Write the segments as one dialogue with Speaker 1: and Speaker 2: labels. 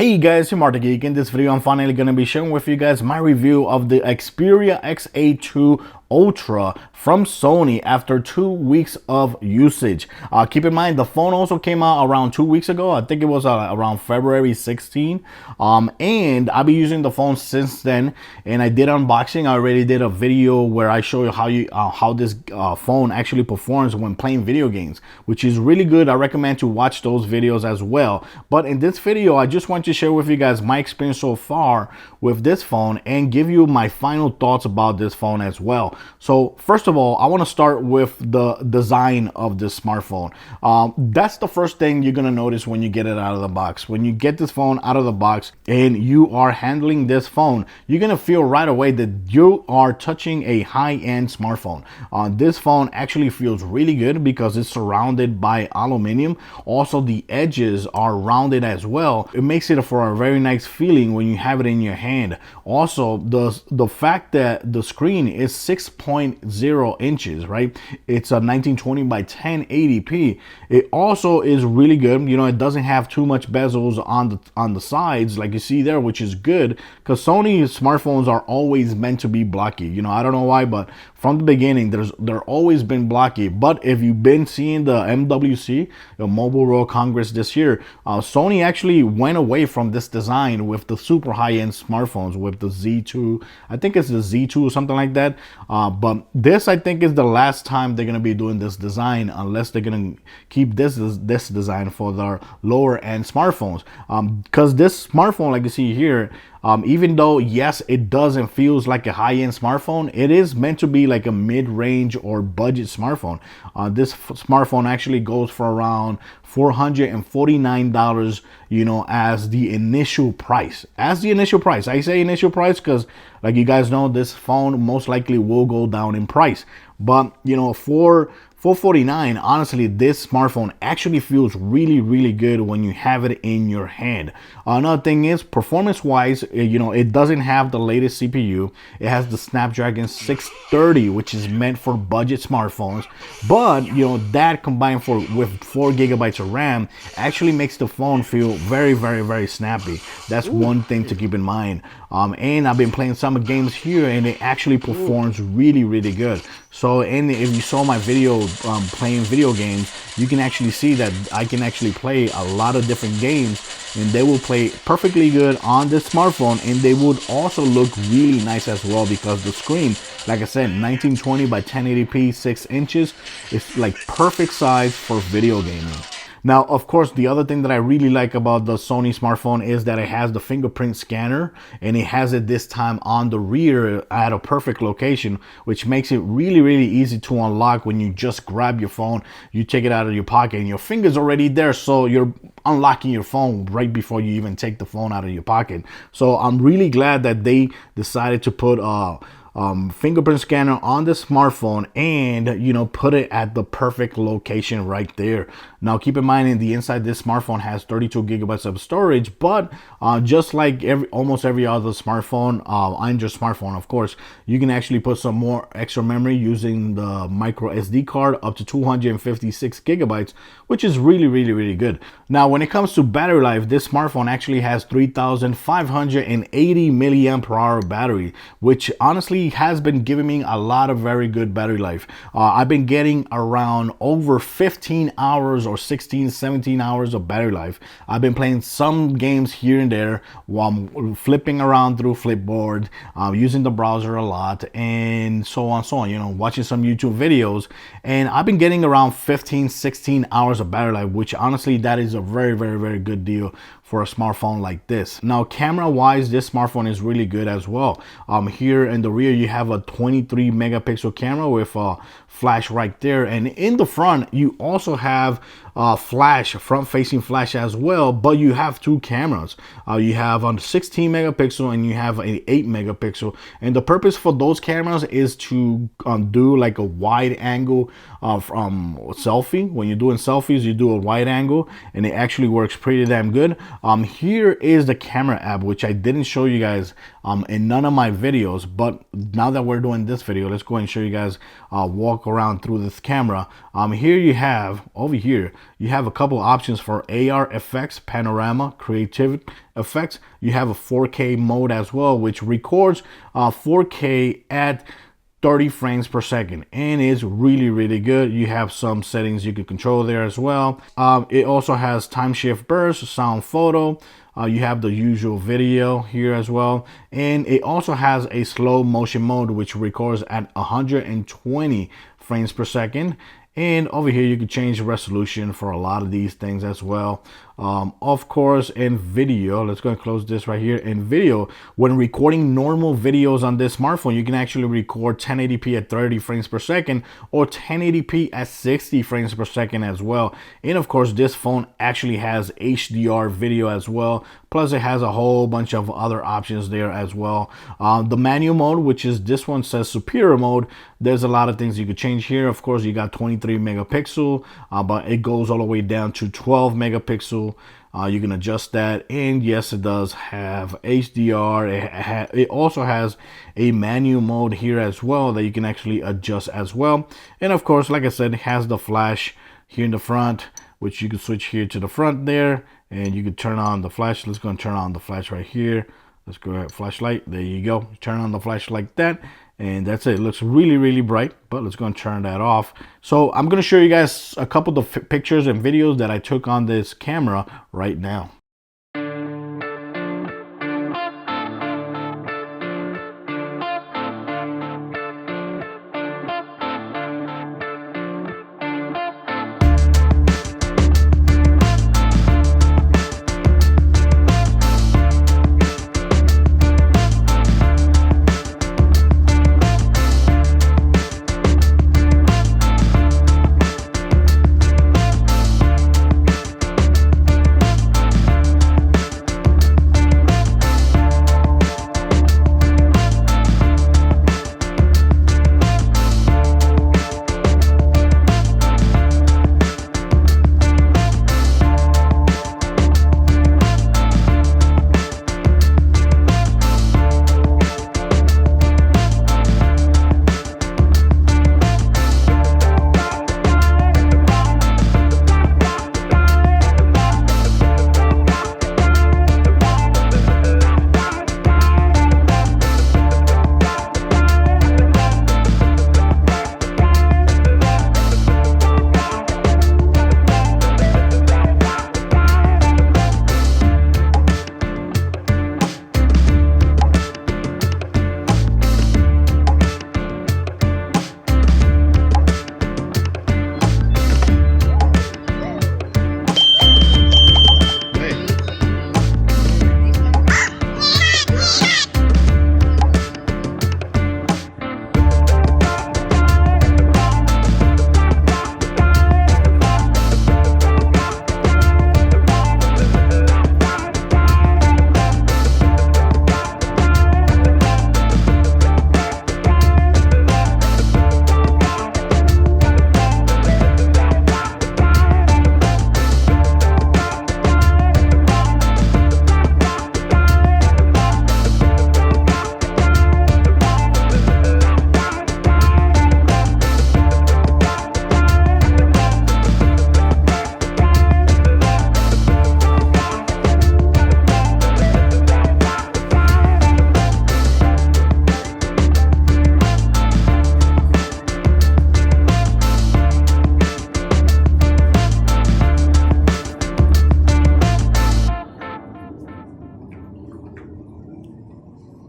Speaker 1: Hey guys, I'm Marta Geek. In this video, I'm finally going to be sharing with you guys my review of the Xperia XA2 Ultra from Sony after 2 weeks of usage. Keep in mind, the phone also came out around 2 weeks ago. I think it was around February 16. And I've been using the phone since then. And I did unboxing. I already did a video where I show you how this phone actually performs when playing video games, which is really good. I recommend to watch those videos as well. But in this video, I just want to share with you guys my experience so far with this phone and give you my final thoughts about this phone as well. So first of all, I want to start with the design of this smartphone. That's the first thing you're going to notice when you get it out of the box. When you get this phone out of the box and you are handling this phone, you're going to feel right away that you are touching a high-end smartphone. This phone actually feels really good because it's surrounded by aluminum. Also, the edges are rounded as well. It makes it for a very nice feeling when you have it in your hand. Also, the fact that the screen is 6.0 inches, right? It's a 1920 by 1080p. It also is really good. You know, it doesn't have too much bezels on the sides like you see there, which is good because Sony smartphones are always meant to be blocky. You know, I don't know why, but from the beginning, they're always been blocky. But if you've been seeing the MWC, the Mobile World Congress this year, Sony actually went away from this design with the super high-end smartphones with the Z2. I think it's the Z2 or something like that. But this, I think, is the last time they're going to be doing this design, unless they're going to keep this design for their lower-end smartphones. Because this smartphone, like you see here, even though, yes, it doesn't feels like a high-end smartphone, it is meant to be like a mid-range or budget smartphone. This smartphone actually goes for around $449, you know, as the initial price. I say initial price because, like you guys know, this phone most likely will go down in price. But, you know, for $449, honestly, this smartphone actually feels really, really good when you have it in your hand. Another thing is, performance-wise, you know, it doesn't have the latest CPU. It has the Snapdragon 630, which is meant for budget smartphones. But, you know, that combined with 4 gigabytes of RAM actually makes the phone feel very, very, very snappy. That's one thing to keep in mind. And I've been playing some games here, and it actually performs really, really good. So, and if you saw my video playing video games, you can actually see that I can actually play a lot of different games, and they will play perfectly good on this smartphone, and they would also look really nice as well because the screen, like I said, 1920 by 1080p, 6 inches, is like perfect size for video gaming. Now, of course, the other thing that I really like about the Sony smartphone is that it has the fingerprint scanner, and it has it this time on the rear at a perfect location, which makes it really, really easy to unlock. When you just grab your phone, you take it out of your pocket and your finger's already there, so you're unlocking your phone right before you even take the phone out of your pocket. So I'm really glad that they decided to put fingerprint scanner on the smartphone and, you know, put it at the perfect location right there. Now, keep in mind, in the inside, this smartphone has 32 gigabytes of storage, but just like almost every other smartphone, Android smartphone, of course, you can actually put some more extra memory using the micro SD card up to 256 gigabytes, which is really, really, really good. Now, when it comes to battery life, this smartphone actually has 3,580 milliamp hour battery, which honestly has been giving me a lot of very good battery life. I've been getting around over 15 hours or 16, 17 hours of battery life. I've been playing some games here and there while I'm flipping around through Flipboard, using the browser a lot, and so on, you know, watching some YouTube videos. And I've been getting around 15, 16 hours of battery life, which honestly, that is a very, very, very good deal for a smartphone like this. Now, camera wise, this smartphone is really good as well. Here in the rear, you have a 23 megapixel camera with a flash right there, and in the front you also have flash, front facing flash as well, but you have two cameras. You have a 16 megapixel and you have an 8 megapixel, and the purpose for those cameras is to do like a wide angle selfie. When you're doing selfies, you do a wide angle, and it actually works pretty damn good. Here is the camera app, which I didn't show you guys in none of my videos, but now that we're doing this video, let's go and show you guys walk around through this camera. Here you have over here You have a couple options for AR effects, panorama, creative effects. You have a 4K mode as well, which records 4K at 30 frames per second and is really good. You have some settings you can control there as well. It also has time shift burst, sound photo. You have the usual video here as well, and it also has a slow motion mode which records at 120 frames per second. And over here you can change the resolution for a lot of these things as well. Of course, in video, let's go and close this right here. In video, when recording normal videos on this smartphone, you can actually record 1080p at 30 frames per second or 1080p at 60 frames per second as well. And of course, this phone actually has HDR video as well. Plus, it has a whole bunch of other options there as well. The manual mode, which is this one says superior mode, there's a lot of things you could change here. Of course, you got 23 megapixel, but it goes all the way down to 12 megapixel. You can adjust that, and yes, it does have HDR. It also has a manual mode here as well that you can actually adjust as well. And of course, like I said, it has the flash here in the front, which you can switch here to the front there, and you can turn on the flash. Let's go and turn on the flash right here. Let's go ahead, flashlight. There you go. Turn on the flash like that. And that's it. It looks really bright, but let's go and turn that off. So I'm going to show you guys a couple of pictures and videos that I took on this camera right now.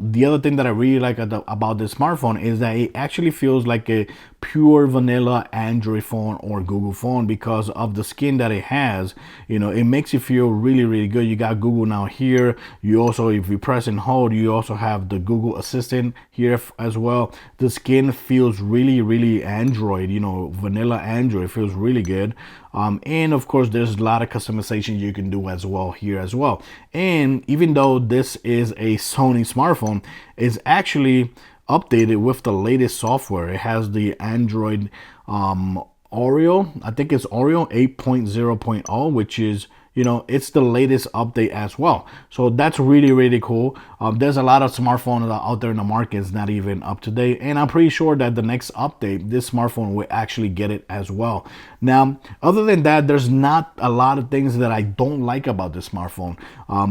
Speaker 1: The other thing that I really like about this smartphone is that it actually feels like a pure vanilla Android phone or Google phone because of the skin that it has. You know, it makes you feel really good. You got Google now here. You also, if you press and hold, you also have the Google Assistant here as well. The skin feels really Android, you know, vanilla Android. Feels really good. And of course, there's a lot of customization you can do as well here as well. And even though this is a Sony smartphone, it's actually updated with the latest software. It has the Android Oreo, I think it's Oreo 8.0.0, which is you know, it's the latest update as well. So that's really, really cool. There's a lot of smartphones out there in the market is not even up to date, and I'm pretty sure that the next update, this smartphone will actually get it as well. Now, other than that, there's not a lot of things that I don't like about this smartphone.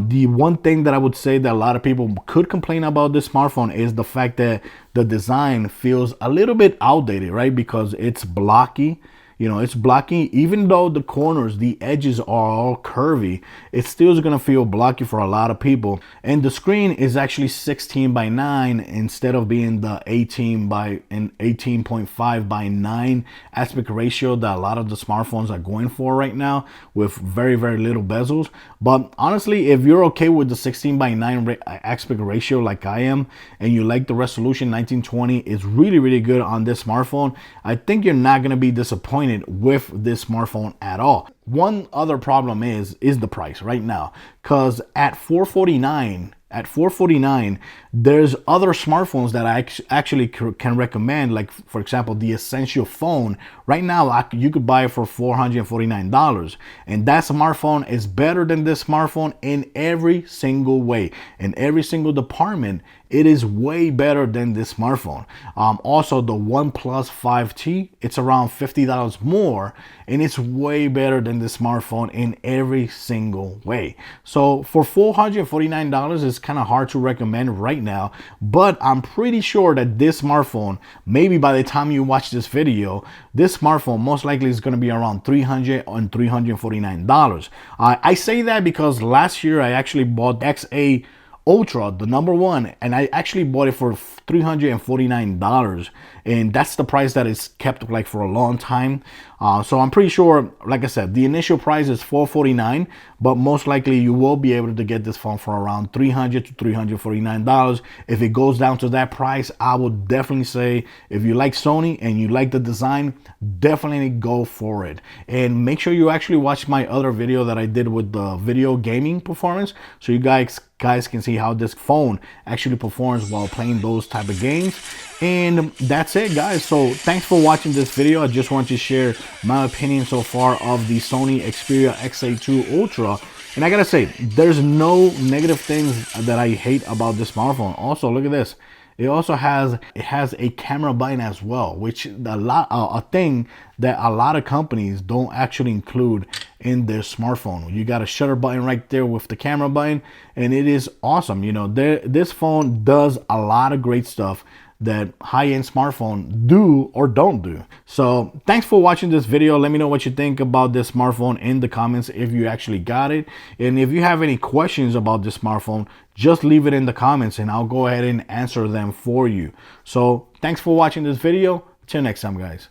Speaker 1: The one thing that I would say that a lot of people could complain about this smartphone is the fact that the design feels a little bit outdated, right? Because it's blocky. You know, it's blocky. Even though the corners, the edges are all curvy, it still is going to feel blocky for a lot of people. And the screen is actually 16 by 9 instead of being the 18.5 by 9 aspect ratio that a lot of the smartphones are going for right now, with very, very little bezels. But honestly, if you're okay with the 16 by 9 aspect ratio like I am, and you like the resolution, 1920 is really, really good on this smartphone, I think you're not going to be disappointed with this smartphone at all. One other problem is the price right now, because at $449, there's other smartphones that I actually can recommend. Like, for example, the Essential phone. Right now, you could buy it for $449, and that smartphone is better than this smartphone in every single way. In every single department, it is way better than this smartphone. Also, the OnePlus 5T, it's around $50 more, and it's way better than the smartphone in every single way. So for $449, it's kind of hard to recommend right now, but I'm pretty sure that this smartphone, maybe by the time you watch this video, this smartphone most likely is going to be around $300 and $349. I say that because last year I actually bought XA Ultra, the number one, and I actually bought it for $349, and that's the price that is kept like for a long time. So I'm pretty sure, like I said, the initial price is $449, but most likely you will be able to get this phone for around $300 to $349. If it goes down to that price, I would definitely say, if you like Sony and you like the design, definitely go for it. And make sure you actually watch my other video that I did with the video gaming performance, so you guys can see how this phone actually performs while playing those type of games. And that's it, guys. So thanks for watching this video. I just want to share my opinion so far of the Sony Xperia XA2 Ultra. And I gotta say, there's no negative things that I hate about this smartphone. Also, look at this. It also has a camera button as well, which a thing that a lot of companies don't actually include in their smartphone. You got a shutter button right there with the camera button, and it is awesome. You know, this phone does a lot of great stuff that high-end smartphone do or don't do. So thanks for watching this video. Let me know what you think about this smartphone in the comments if you actually got it. And if you have any questions about this smartphone, just leave it in the comments and I'll go ahead and answer them for you. So thanks for watching this video. Till next time, guys.